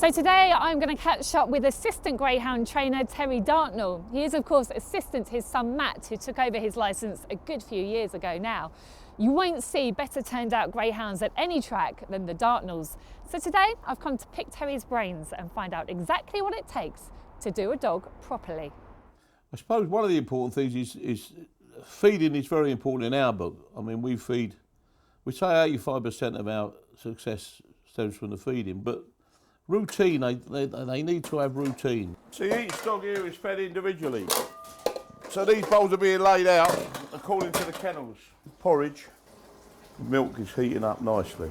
So today I'm going to catch up with assistant greyhound trainer Terry Dartnall. He is of course assistant to his son Matt, who took over his licence a good few years ago now. You won't see better turned out greyhounds at any track than the Dartnalls. So today I've come to pick Terry's brains and find out exactly what it takes to do a dog properly. I suppose one of the important things is feeding is very important in our book. I mean, we say 85% of our success stems from the feeding, but routine, they need to have routine. See, each dog here is fed individually. So these bowls are being laid out according to the kennels. Porridge, milk is heating up nicely.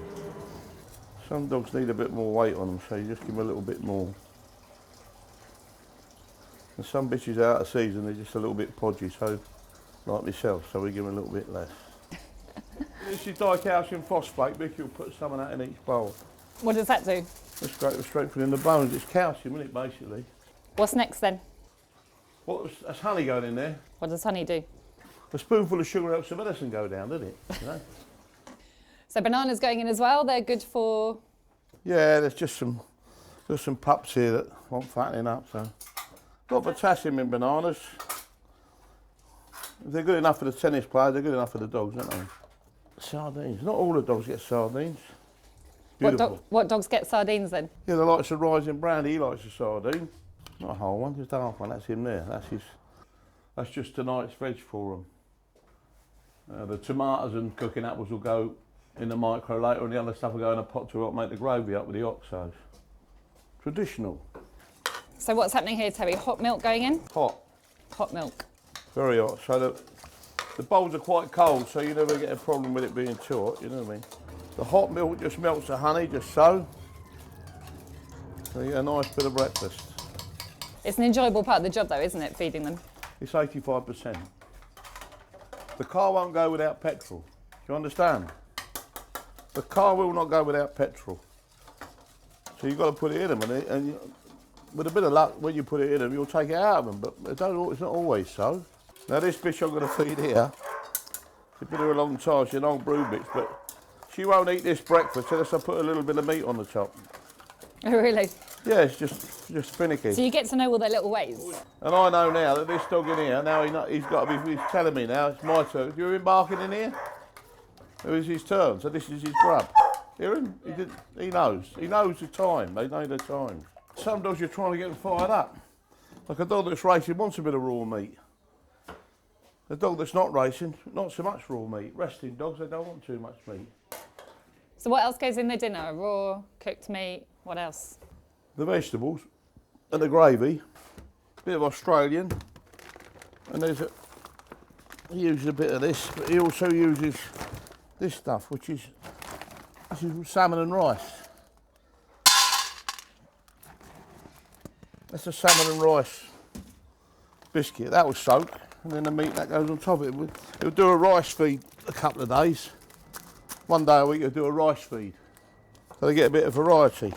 Some dogs need a bit more weight on them, so you just give them a little bit more. And some bitches are out of season, they're just a little bit podgy, so like myself, so we give them a little bit less. This is dicalcium phosphate. Vicky will put some of that in each bowl. What does that do? It's great for strengthening the bones. It's calcium, isn't it, basically? What's next then? That's honey going in there. What does honey do? A spoonful of sugar helps the medicine go down, doesn't it? You know? So bananas going in as well, they're good for... Yeah, there's just some pups here that want fattening up, so. Got potassium in bananas. If they're good enough for the tennis players, they're good enough for the dogs, aren't they? Sardines. Not all the dogs get sardines. What dogs get sardines then? Yeah, the likes of Rising Brand, he likes a sardine. Not a whole one, just half one. That's him there. That's just tonight's veg for them. The tomatoes and cooking apples will go in the micro later, and the other stuff will go in a pot to make the gravy up with the oxos. Traditional. So what's happening here, Terry? Hot milk going in? Hot. Hot milk. Very hot. So the bowls are quite cold, so you never get a problem with it being too hot, you know what I mean? The hot milk just melts the honey, just so. So you get a nice bit of breakfast. It's an enjoyable part of the job though, isn't it, feeding them? It's 85%. The car won't go without petrol. Do you understand? The car will not go without petrol. So you've got to put it in them, and with a bit of luck, when you put it in them, you'll take it out of them, but it's not always so. Now this bitch I'm going to feed here, she's been here a long time, she's an old brood bitch, but she won't eat this breakfast unless I put a little bit of meat on the top. Oh really? Yeah, it's just finicky. So you get to know all their little ways? And I know now that this dog in here, now he's telling me now, it's my turn. You're embarking in here? It was his turn, so this is his grub. Hear him? He knows. He knows the time. They know the time. Some dogs you're trying to get them fired up. Like a dog that's racing wants a bit of raw meat. A dog that's not racing, not so much raw meat. Resting dogs, they don't want too much meat. So what else goes in their dinner? Raw, cooked meat, what else? The vegetables and the gravy, a bit of Australian, and he uses a bit of this, but he also uses this stuff, which is salmon and rice. That's a salmon and rice biscuit. That will soak, and then the meat that goes on top of it. He'll do a rice feed a couple of days. One day a week he'll do a rice feed, so they get a bit of variety.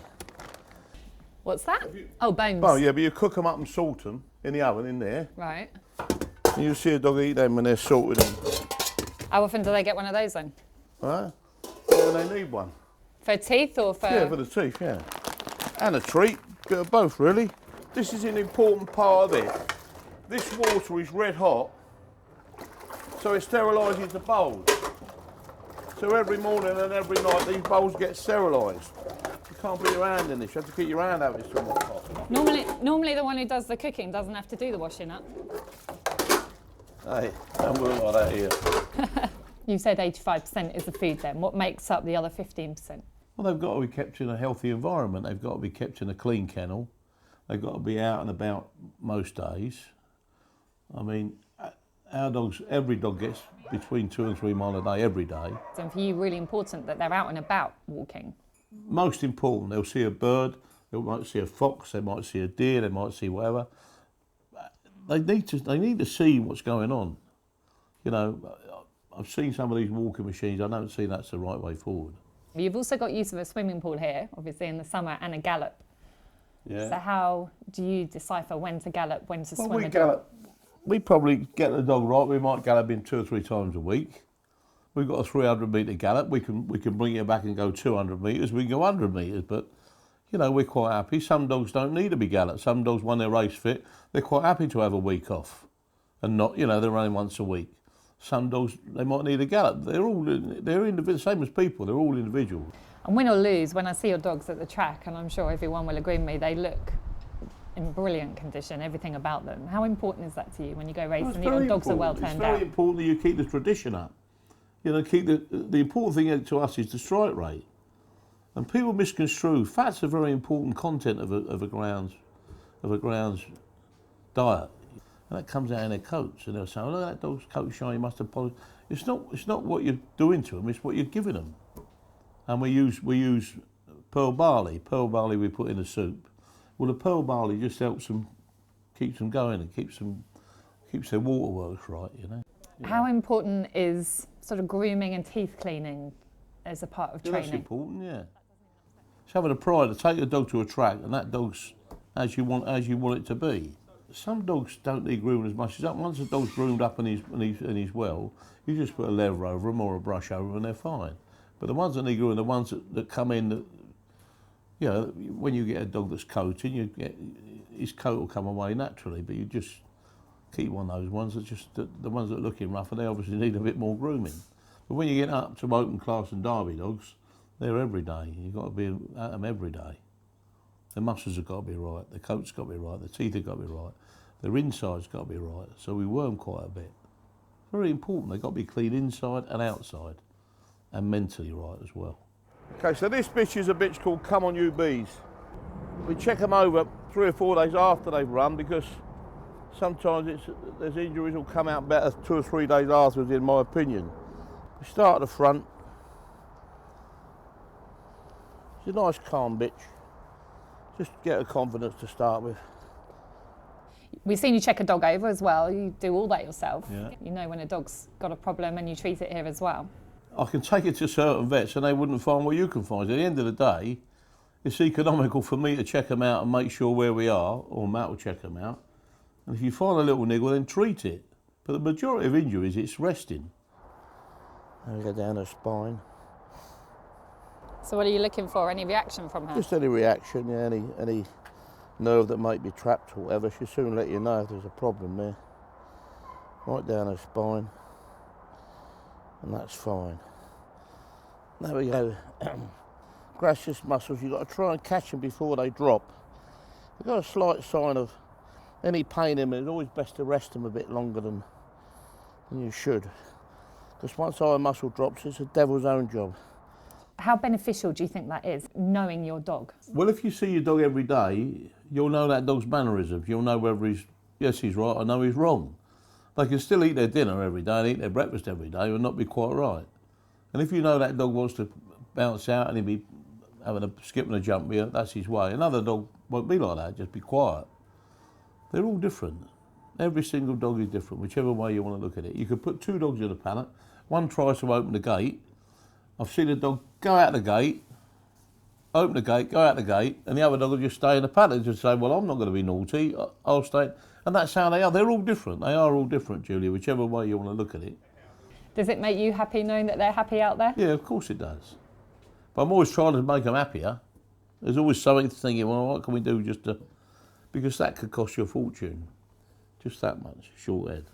What's that? Oh, bones. Oh yeah, but you cook them up and salt them in the oven in there. Right. And you'll see a dog eat them when they're salted. How often do they get one of those then? Right? When they need one. For teeth or for... Yeah, for the teeth, yeah. And a treat, bit of both really. This is an important part of it. This water is red hot, so it sterilises the bowls. So every morning and every night these bowls get sterilised. You can't put your hand in this, you have to keep your hand out of it somewhat hot. Normally the one who does the cooking doesn't have to do the washing up. Hey, don't work like that here. You said 85% is the food then. What makes up the other 15%? Well, they've got to be kept in a healthy environment. They've got to be kept in a clean kennel. They've got to be out and about most days. I mean, our dogs, every dog gets between 2 and 3 miles a day, every day. So for you, really important that they're out and about walking? Most important, they'll see a bird, they might see a fox, they might see a deer, they might see whatever. They need to see what's going on. You know, I've seen some of these walking machines, I don't see that's the right way forward. You've also got use of a swimming pool here, obviously in the summer, and a gallop. Yeah. So how do you decipher when to gallop, when to swim? We gallop. We probably get the dog right. We might gallop in 2 or 3 times a week. We've got a 300 metre gallop. We can bring it back and go 200 metres. We can go 100 metres, but You know, we're quite happy. Some dogs don't need to be galloped. Some dogs, when they're race fit, they're quite happy to have a week off and not, you know, they're running once a week. Some dogs, they might need a gallop. They're individual, same as people. They're all individual. And win or lose, when I see your dogs at the track, and I'm sure everyone will agree with me, they look in brilliant condition, everything about them. How important is that to you when you go racing? Well, your dogs are well turned out. It's very important that you keep the tradition up. You know, keep the important thing to us is the strike rate. And people misconstrue. Fat's a very important content of a grounds diet. And that comes out in their coats, and they'll say, "Oh, look, that dog's coat shiny, must have polished." It's not what you're doing to them; it's what you're giving them. And we use pearl barley. Pearl barley we put in the soup. Well, the pearl barley just helps them, keeps them going, and keeps their waterworks right. You know. How important is sort of grooming and teeth cleaning as a part of training? That's important, yeah. It's having a pride to take a dog to a track, and that dog's as you want it to be. Some dogs don't need grooming as much as that. Once a dog's groomed up and he's well, you just put a leather over them or a brush over them and they're fine. But the ones that need grooming, the ones that come in, you know, when you get a dog that's coated, his coat will come away naturally, but you just keep one of those ones the ones that are looking rougher, they obviously need a bit more grooming. But when you get up to open class and derby dogs, they're every day. You've got to be at them every day. Their muscles have got to be right, their coat's got to be right, their teeth have got to be right, their inside's got to be right. So we worm quite a bit. Very important, they've got to be clean inside and outside, and mentally right as well. Okay, so this bitch is a bitch called Come On You Bees. We check them over 3 or 4 days after they've run, because sometimes there's injuries will come out better 2 or 3 days afterwards, in my opinion. We start at the front. She's a nice calm bitch. Just get her confidence to start with. We've seen you check a dog over as well. You do all that yourself. Yeah. You know when a dog's got a problem and you treat it here as well. I can take it to certain vets and they wouldn't find what you can find. At the end of the day, it's economical for me to check them out and make sure where we are, or Matt will check them out. And if you find a little niggle, then treat it. But the majority of injuries, it's resting. And we go down her spine. So what are you looking for? Any reaction from her? Just any reaction, yeah, any nerve that might be trapped or whatever. She'll soon let you know if there's a problem there. Right down her spine. And that's fine. There we go. Gracious muscles, you've got to try and catch them before they drop. If you've got a slight sign of any pain in them, it's always best to rest them a bit longer than you should. Because once our muscle drops, it's a devil's own job. How beneficial do you think that is, knowing your dog? Well, if you see your dog every day, you'll know that dog's mannerisms. You'll know whether he's right, or no, he's wrong. They can still eat their dinner every day and eat their breakfast every day and not be quite right. And if you know that dog wants to bounce out and he'll be having a skip and a jump here, that's his way. Another dog won't be like that, just be quiet. They're all different. Every single dog is different, whichever way you want to look at it. You could put 2 dogs in a paddock. One tries to open the gate. I've seen a dog go out the gate, open the gate, go out the gate, and the other dog will just stay in the paddock and just say, well, I'm not going to be naughty, I'll stay. And that's how they are. They're all different. They are all different, Julia, whichever way you want to look at it. Does it make you happy knowing that they're happy out there? Yeah, of course it does. But I'm always trying to make them happier. There's always something thinking, well, what can we do just to... Because that could cost you a fortune. Just that much, short head.